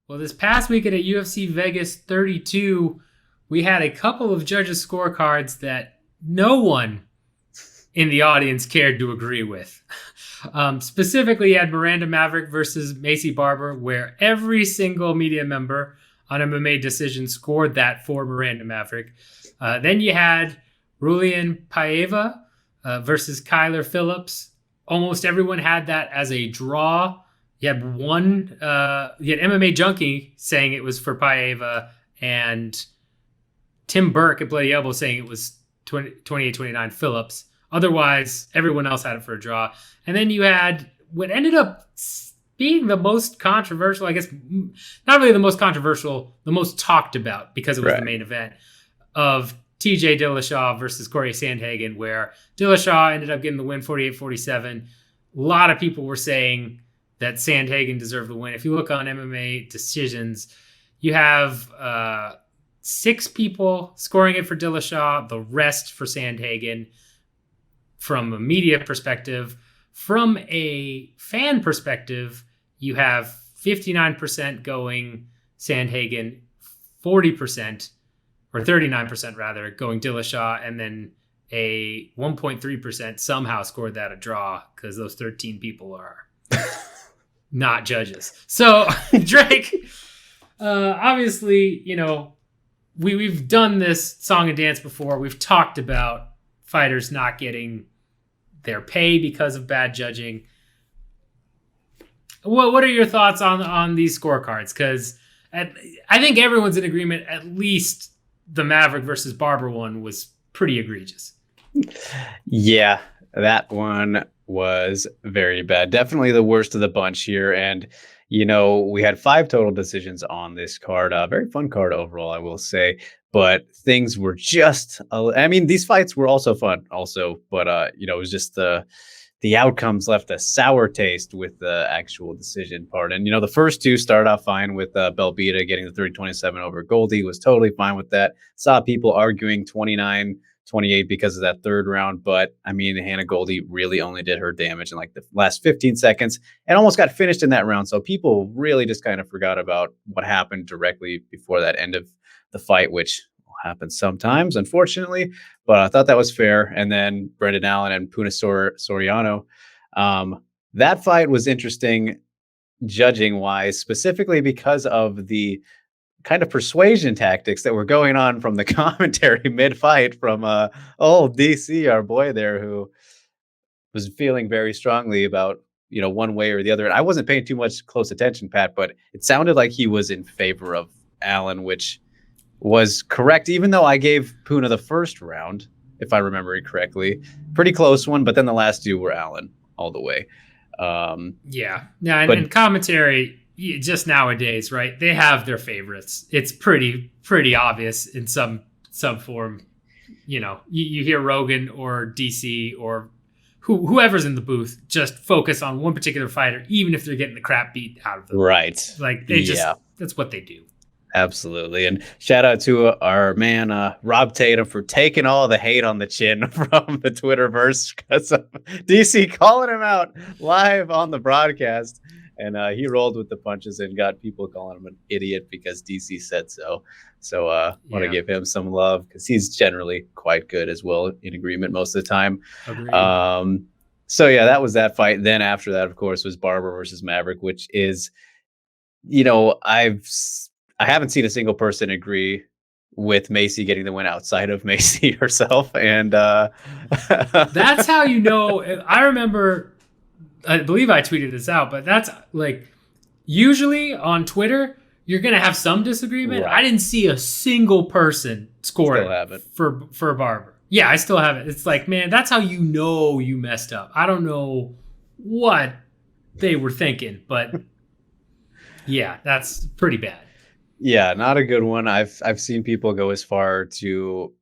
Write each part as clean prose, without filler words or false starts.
Well, this past weekend at UFC Vegas 32, we had a couple of judges' scorecards that no one in the audience cared to agree with. Specifically, you had Miranda Maverick versus Maycee Barber, where every single media member on MMA Decision scored that for Miranda Maverick. Then you had Rulian Piva versus Kyler Phillips. Almost everyone had that as a draw. You had MMA Junkie saying it was for Piva, and Tim Burke at Bloody Elbow saying it was 28-29 Phillips. Otherwise, everyone else had it for a draw. And then you had what ended up being the most controversial, I guess, not really the most controversial, the most talked about because it was the main event of TJ Dillashaw versus Corey Sandhagen, where Dillashaw ended up getting the win 48-47. A lot of people were saying that Sandhagen deserved the win. If you look on MMA Decisions, you have 6 people scoring it for Dillashaw, the rest for Sandhagen. From a media perspective, from a fan perspective, you have 59% going Sandhagen, 40% or 39% rather going Dillashaw, and then a 1.3% somehow scored that a draw because those 13 people are not judges. So Drake, obviously, we've done this song and dance before. We've talked about fighters not getting their pay because of bad judging. What are your thoughts on these scorecards? Because I think everyone's in agreement. At least the Maverick versus Barber one was pretty egregious. Yeah, that one was very bad. Definitely the worst of the bunch here. And, we had 5 total decisions on this card. Very fun card overall, I will say. But things were just, these fights were also fun also, but, it was just the outcomes left a sour taste with the actual decision part. And, the first 2 started off fine with Belbita getting the 30-27 over Goldie, was totally fine with that. Saw people arguing 29-28 because of that third round. But Hannah Goldie really only did her damage in like the last 15 seconds and almost got finished in that round. So people really just kind of forgot about what happened directly before that end of the fight, which happens sometimes, unfortunately, but I thought that was fair. And then Brendan Allen and Puna Soriano. That fight was interesting judging wise, specifically because of the kind of persuasion tactics that were going on from the commentary mid-fight from DC, our boy there, who was feeling very strongly about one way or the other. And I wasn't paying too much close attention, Pat, but it sounded like he was in favor of Allen, which was correct, even though I gave Puna the first round, if I remember it correctly. Pretty close one, but then the last 2 were Allen all the way. And commentary, just nowadays, right? They have their favorites. It's pretty obvious in some form. You hear Rogan or DC or whoever's in the booth just focus on one particular fighter, even if they're getting the crap beat out of them. Right. Like that's what they do. Absolutely. And shout out to our man, Rob Tatum, for taking all the hate on the chin from the Twitterverse because of DC calling him out live on the broadcast. And he rolled with the punches and got people calling him an idiot because DC said so. So want to give him some love because he's generally quite good as well, in agreement most of the time. Agreed. So that was that fight. Then after that, of course, was Barber versus Maverick, which is, I haven't seen a single person agree with Maycee getting the win outside of Maycee herself. And that's how I remember, I believe I tweeted this out, but that's like usually on Twitter, you're going to have some disagreement. Right. I didn't see a single person score it for Barber. Yeah, I still have it. It's like, man, that's how you messed up. I don't know what they were thinking, but yeah, that's pretty bad. Yeah, not a good one. I've seen people go as far to,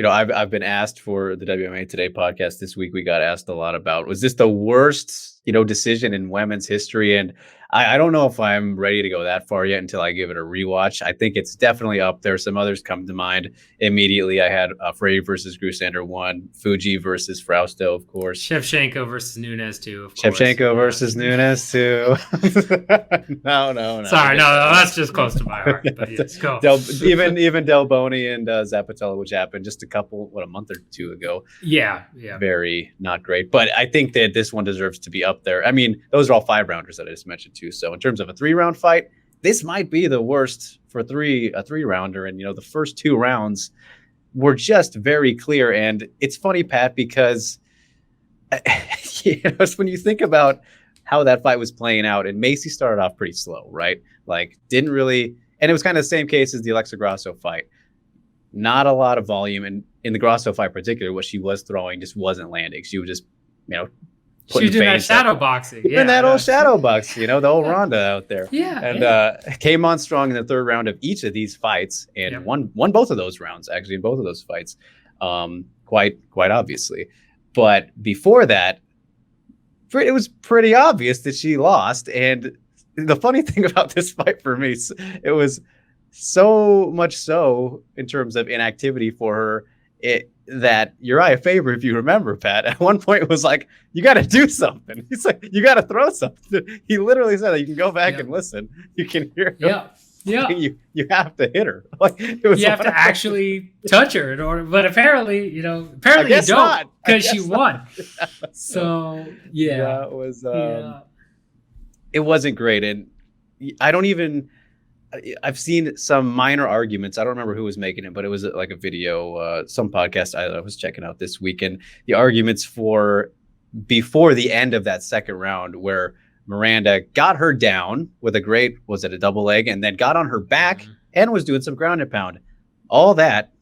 I've been asked for the WMA Today podcast this week. We got asked a lot about, was this the worst decision in women's history. And I don't know if I'm ready to go that far yet until I give it a rewatch. I think it's definitely up there. Some others come to mind immediately. I had Frey versus Grusander 1, Fuji versus Frausto, of course. Shevchenko versus Nunes 2, of course. Shevchenko versus Nunes 2. No. Sorry, no, that's just close to my heart. But yes, go. Even Del Boni and Zapatello, which happened just a month or two ago. Yeah. Very not great. But I think that this one deserves to be up there. I mean, those are all 5-rounders that I just mentioned too. So in terms of a 3-round fight, this might be the worst for a 3-rounder. And, the first 2 rounds were just very clear. And it's funny, Pat, because when you think about how that fight was playing out, and Maycee started off pretty slow, right? Like didn't really, and it was kind of the same case as the Alexa Grasso fight. Not a lot of volume. And in the Grasso fight in particular, what she was throwing just wasn't landing. She would just, she was doing that shadow boxing. Yeah, that old shadow box, the old Ronda out there. Yeah. And came on strong in the 3rd round of each of these fights and won both of those rounds, actually, in both of those fights, quite obviously. But before that, it was pretty obvious that she lost. And the funny thing about this fight for me, it was so much so in terms of inactivity for her, that Uriah Faber, if you remember, Pat, at one point was like, you got to do something. He's like, you got to throw something. He literally said that. You can go back and listen. You can hear him. Yeah. You have to hit her. Like you have to actually touch her in order. But apparently, you don't because she won. So yeah, it was. It wasn't great, and I've seen some minor arguments. I don't remember who was making it, but it was like a video, some podcast I was checking out this weekend. The arguments for before the end of that 2nd round, where Miranda got her down with a double leg, and then got on her back and was doing some ground and pound. All that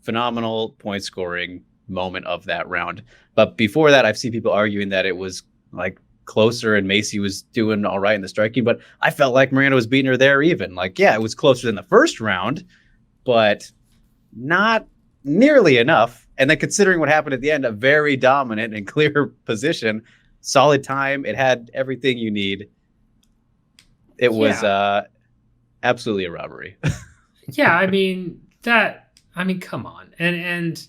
phenomenal point scoring moment of that round. But before that, I've seen people arguing that it was like closer and Maycee was doing all right in the striking, but I felt like Miranda was beating her there even. Like, yeah, it was closer than the 1st round, but not nearly enough. And then considering what happened at the end, a very dominant and clear position, solid time. It had everything you need. It was absolutely a robbery. Yeah, I mean, come on. And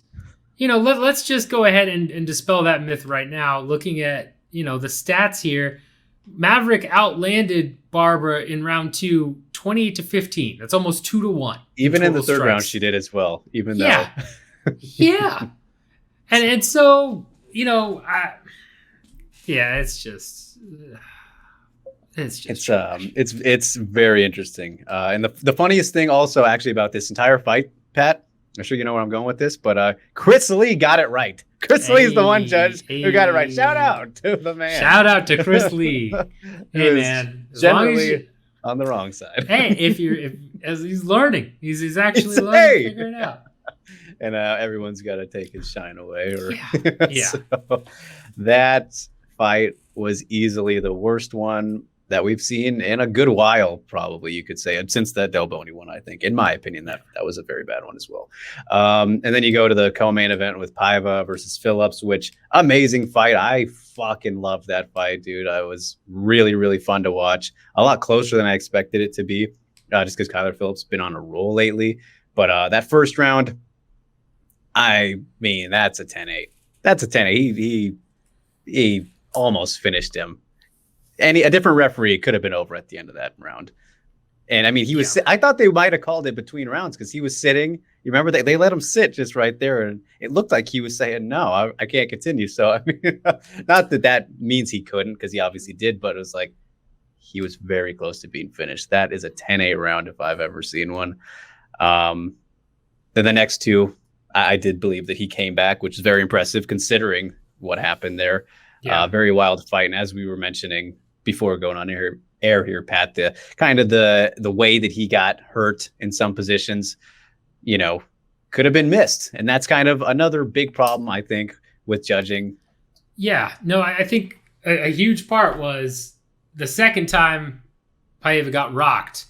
let's just go ahead and dispel that myth right now. Looking at, the stats here, Maverick outlanded Barber in round 2, 28-15. That's almost 2-1. Even in the 3rd round, she did as well. Even though, yeah, and so it's very interesting. And the funniest thing also actually about this entire fight, Pat, I'm sure you know where I'm going with this, but Chris Lee got it right. Chris Lee is the one judge who got it right. Shout out to the man. Shout out to Chris Lee. Hey man, generally on the wrong side. Hey, as he's learning, he's actually learning to figure it out. And everyone's got to take his shine away. Yeah. So that fight was easily the worst one that we've seen in a good while, probably, you could say. And since that Del Boni one, I think, in my opinion, that was a very bad one as well. And then you go to the co-main event with Piva versus Phillips, which amazing fight. I fucking love that fight, dude. It was really, really fun to watch. A lot closer than I expected it to be, just because Kyler Phillips has been on a roll lately. But that first round, I mean, that's a 10-8. That's a 10-8. He almost finished him. And a different referee could have been over at the end of that round. And I mean, he was, I thought they might have called it between rounds because he was sitting. You remember they let him sit just right there. And it looked like he was saying, no, I can't continue. So, I mean, not that means he couldn't, because he obviously did, but it was like, he was very close to being finished. That is a 10-8 round if I've ever seen one. Then the next two, I did believe that he came back, which is very impressive considering what happened there. Yeah. Very wild fight. And as we were mentioning before going on air here, Pat, the kind of the way that he got hurt in some positions, could have been missed. And that's kind of another big problem, I think, with judging. Yeah, no, I think a huge part was the second time Piva got rocked.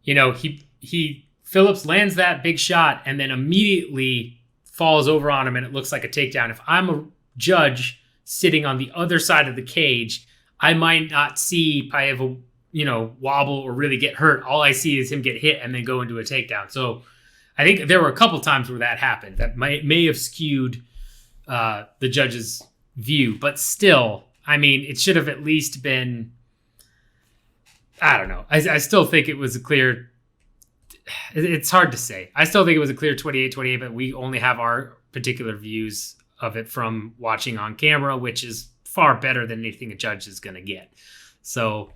Phillips lands that big shot and then immediately falls over on him, and it looks like a takedown. If I'm a judge sitting on the other side of the cage, I might not see Piva, wobble or really get hurt. All I see is him get hit and then go into a takedown. So I think there were a couple times where that happened that may have skewed the judge's view, but still, I mean, it should have at least been, I don't know. I still think it was a clear, it's hard to say. I still think it was a clear 28-28, but we only have our particular views of it from watching on camera, which is far better than anything a judge is going to get. So,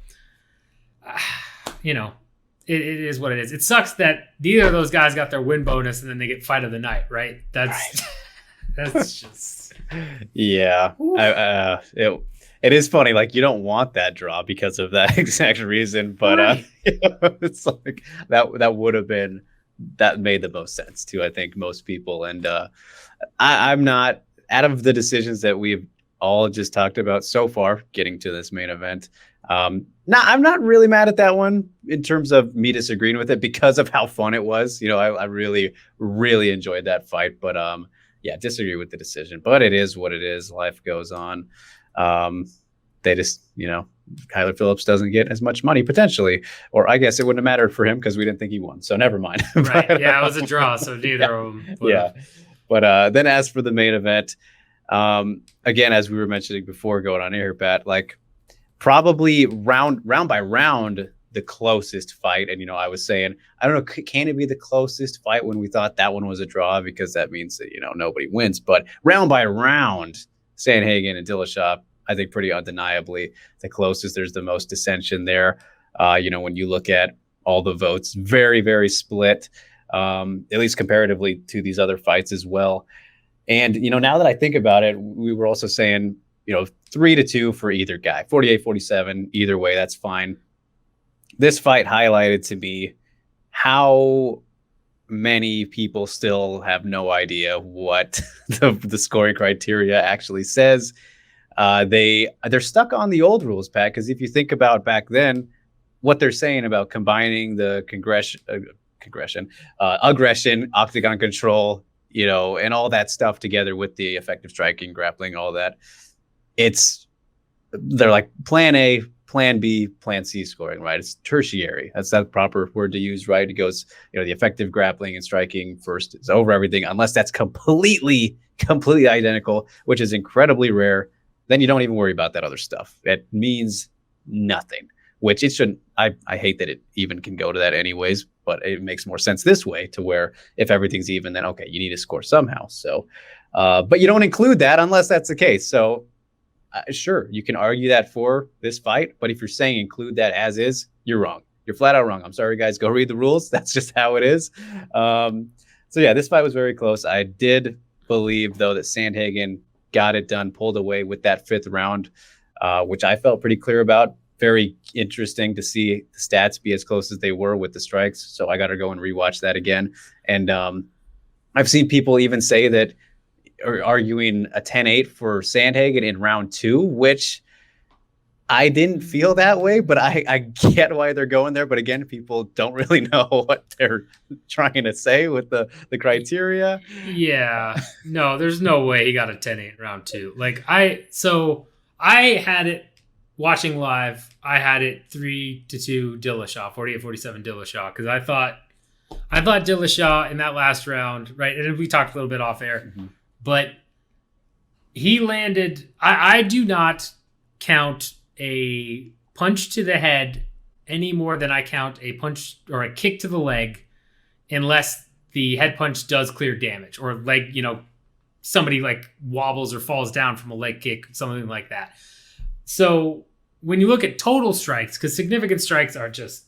it is what it is. It sucks that neither of those guys got their win bonus and then they get fight of the night, right? That's just... Yeah. It is funny. Like, you don't want that draw because of that exact reason, but right. It's like that would have been, that made the most sense to, I think, most people. And I'm not, out of the decisions that we've all just talked about so far, getting to this main event, I'm not really mad at that one in terms of me disagreeing with it because of how fun it was. I really, really enjoyed that fight, but yeah, disagree with the decision, but it is what it is. Life goes on. They just, Kyler Phillips doesn't get as much money potentially, or I guess it wouldn't have mattered for him because we didn't think he won. So never mind. Right. But, yeah, it was a draw. So neither of them. Yeah. But then as for the main event, again, as we were mentioning before going on air, Pat, like probably round by round, the closest fight. And, I was saying, I don't know, can it be the closest fight when we thought that one was a draw? Because that means that, nobody wins. But round by round, Sandhagen and Dillashaw, I think pretty undeniably the closest. There's the most dissension there. When you look at all the votes, very, very split, at least comparatively to these other fights as well. And, now that I think about it, we were also saying, 3-2 for either guy, 48-47, either way, that's fine. This fight highlighted to me how many people still have no idea what the scoring criteria actually says. They're stuck on the old rules, Pat, because if you think about back then, what they're saying about combining the aggression, octagon control, and all that stuff together with the effective striking, grappling, all that, they're like plan A, plan B, plan C scoring, right? It's tertiary. That's that proper word to use, right? It goes, the effective grappling and striking first is over everything, unless that's completely identical, which is incredibly rare. Then you don't even worry about that other stuff. It means nothing, which it shouldn't. I hate that it even can go to that anyways, but it makes more sense this way, to where if everything's even, then okay, you need to score somehow. So, but you don't include that unless that's the case. So sure, you can argue that for this fight, but if you're saying include that as is, you're wrong. You're flat out wrong. I'm sorry, guys. Go read the rules. That's just how it is. So yeah, this fight was very close. I did believe, though, that Sandhagen got it done, pulled away with that fifth round, which I felt pretty clear about. Very interesting to see the stats be as close as they were with the strikes. So I got to go and rewatch that again. And I've seen people even say that, or arguing a 10-8 for Sandhagen in round 2, which I didn't feel that way, but I get why they're going there. But again, people don't really know what they're trying to say with the criteria. Yeah, no, there's no way he got a 10-8 round 2. Like I had it watching live. I had it 3-2 Dillashaw, 48-47 Dillashaw, because I thought Dillashaw in that last round, right? And we talked a little bit off air, but he landed. I do not count a punch to the head any more than I count a punch or a kick to the leg, unless the head punch does clear damage, or leg, somebody like wobbles or falls down from a leg kick, something like that. So when you look at total strikes, because significant strikes are just,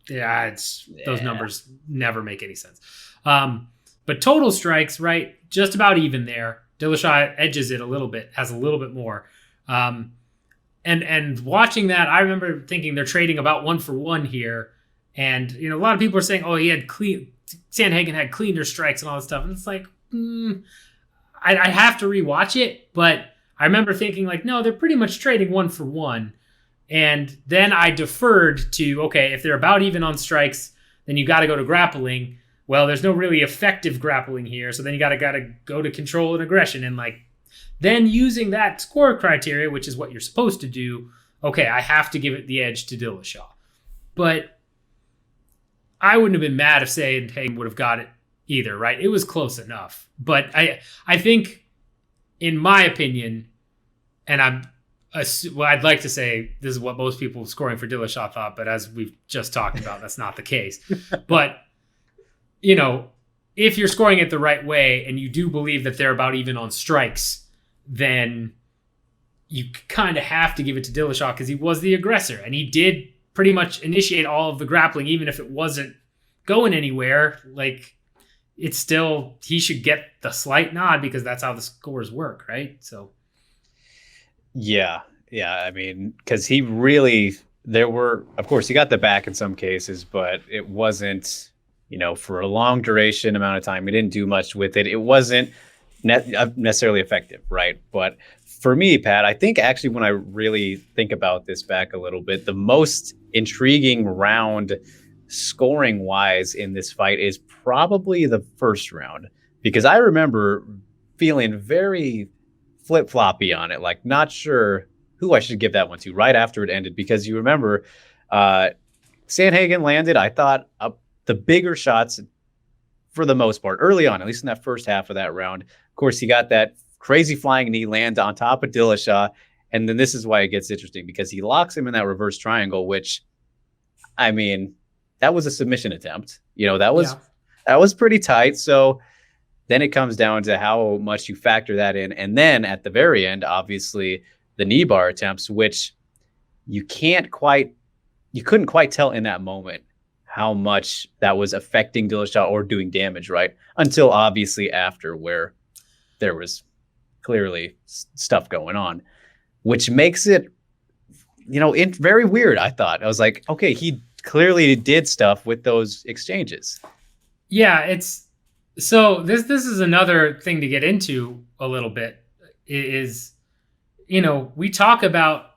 those numbers never make any sense. But total strikes, right, just about even there. Dillashaw edges it a little bit, has a little bit more. And watching that, I remember thinking they're trading about 1-for-1 here. And, a lot of people are saying, Sandhagen had cleaner strikes and all this stuff. And it's like, I have to rewatch it. But I remember thinking like, no, they're pretty much trading 1-for-1. And then I deferred to, okay, if they're about even on strikes, then you got to go to grappling. Well, there's no really effective grappling here. So then you got to go to control and aggression. And like, then using that score criteria, which is what you're supposed to do, okay, I have to give it the edge to Dillashaw. But I wouldn't have been mad if Sandhagen would have got it either, right? It was close enough. But I think, in my opinion, and I'd like to say this is what most people scoring for Dillashaw thought, but as we've just talked about, that's not the case. But, if you're scoring it the right way and you do believe that they're about even on strikes, then you kind of have to give it to Dillashaw because he was the aggressor and he did pretty much initiate all of the grappling, even if it wasn't going anywhere. Like, it's still, he should get the slight nod because that's how the scores work, right? So, yeah. I mean, because he really, of course, he got the back in some cases, but it wasn't, for a long duration amount of time. He didn't do much with it. It wasn't necessarily effective, right? But for me, Pat, I think actually when I really think about this back a little bit, the most intriguing round scoring wise in this fight is probably the first round, because I remember feeling very flip-floppy on it, like not sure who I should give that one to right after it ended, because you remember Sandhagen landed, I thought, the bigger shots for the most part early on, at least in that first half of that round. Of course, he got that crazy flying knee land on top of Dillashaw. And then this is why it gets interesting, because he locks him in that reverse triangle, which, I mean, that was a submission attempt. That was pretty tight. So then it comes down to how much you factor that in. And then at the very end, obviously, the knee bar attempts, which you couldn't quite tell in that moment how much that was affecting Dillashaw or doing damage, right? Until obviously after, where there was clearly stuff going on, which makes it, very weird. I thought, I was like, okay, he clearly did stuff with those exchanges. Yeah, so this is another thing to get into a little bit is, we talk about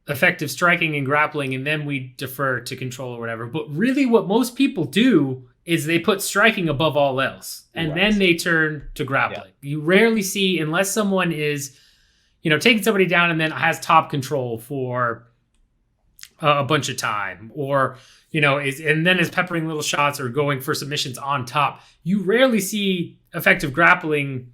effective striking and grappling, and then we defer to control or whatever. But really what most people do is they put striking above all else, and then they turn to grappling. Yeah. You rarely see, unless someone is, taking somebody down and then has top control for a bunch of time, or, and then is peppering little shots or going for submissions on top. You rarely see effective grappling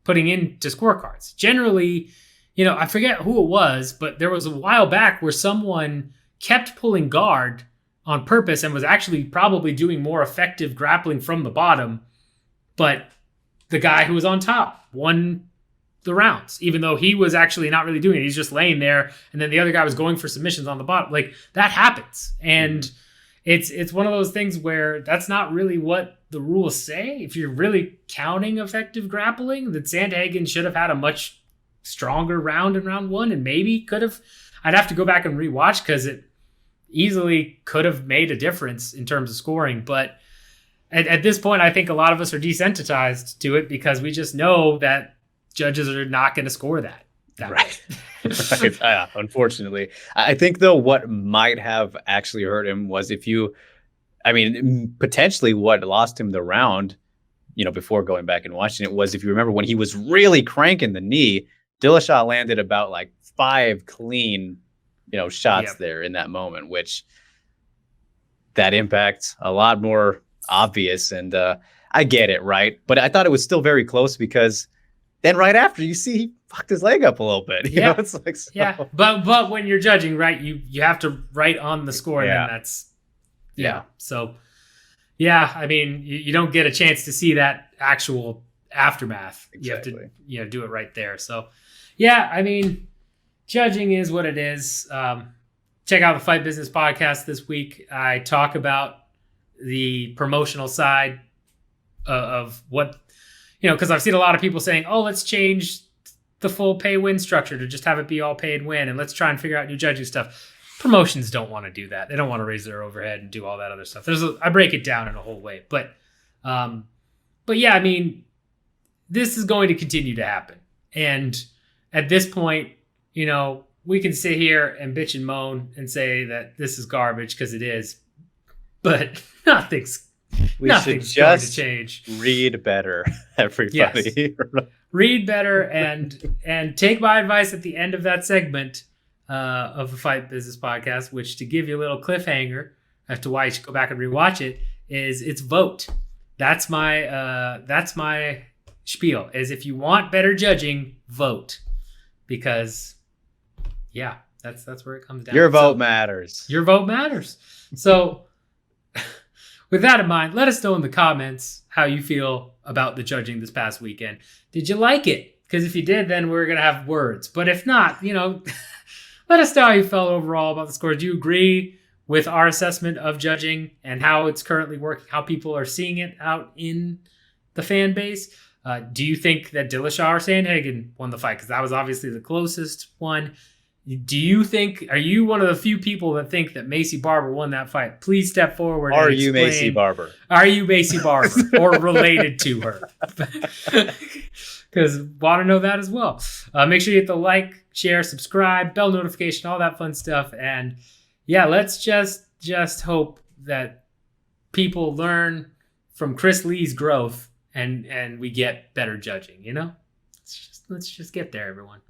putting into scorecards. Generally, I forget who it was, but there was a while back where someone kept pulling guard on purpose and was actually probably doing more effective grappling from the bottom, but the guy who was on top won the rounds, even though he was actually not really doing it. He's just laying there, and then the other guy was going for submissions on the bottom. Like, that happens. And it's one of those things where that's not really what the rules say. If you're really counting effective grappling, that Sandhagen should have had a much stronger round in round one, and maybe could have. I'd have to go back and rewatch, because it easily could have made a difference in terms of scoring. But at this point, I think a lot of us are desensitized to it, because we just know that judges are not going to score that right. Right. Unfortunately, I think though what might have actually hurt him was potentially what lost him the round, before going back and watching it, was if you remember when he was really cranking the knee, Dillashaw landed about like 5 clean, shots there in that moment, which that impact's a lot more obvious. And I get it, right? But I thought it was still very close, because then right after, you see he fucked his leg up a little bit. You know, it's like, so. Yeah. But when you're judging, right, you have to write on the score, and then that's So you don't get a chance to see that actual aftermath. Exactly. You have to do it right there. So judging is what it is. Check out the Fight Business podcast this week. I talk about the promotional side of what, because I've seen a lot of people saying, oh, let's change the full pay-win structure to just have it be all pay and win, and let's try and figure out new judging stuff. Promotions don't want to do that. They don't want to raise their overhead and do all that other stuff. I break it down in a whole way. But this is going to continue to happen. And at this point, we can sit here and bitch and moan and say that this is garbage, because it is. But nothing's going to change. Read better, everybody. Yes. Read better and take my advice at the end of that segment. of the Fight Business Podcast, which, to give you a little cliffhanger as to why you should go back and rewatch it, is it's vote. That's my spiel, is if you want better judging, vote. Because, yeah, that's where it comes down. Your vote matters. Your vote matters. So, with that in mind, let us know in the comments how you feel about the judging this past weekend. Did you like it? Because if you did, then we're going to have words. But if not, let us know how you felt overall about the scores. Do you agree with our assessment of judging and how it's currently working, how people are seeing it out in the fan base? Do you think that Dillashaw or Sandhagen won the fight? Because that was obviously the closest one. Are you one of the few people that think that Maycee Barber won that fight? Please step forward. Are you Maycee Barber? Are you Maycee Barber or related to her? Because want to know that as well. Make sure you hit the like, share, subscribe, bell notification, all that fun stuff. And yeah, let's just hope that people learn from Chris Lee's growth and we get better judging. Let's just get there, everyone.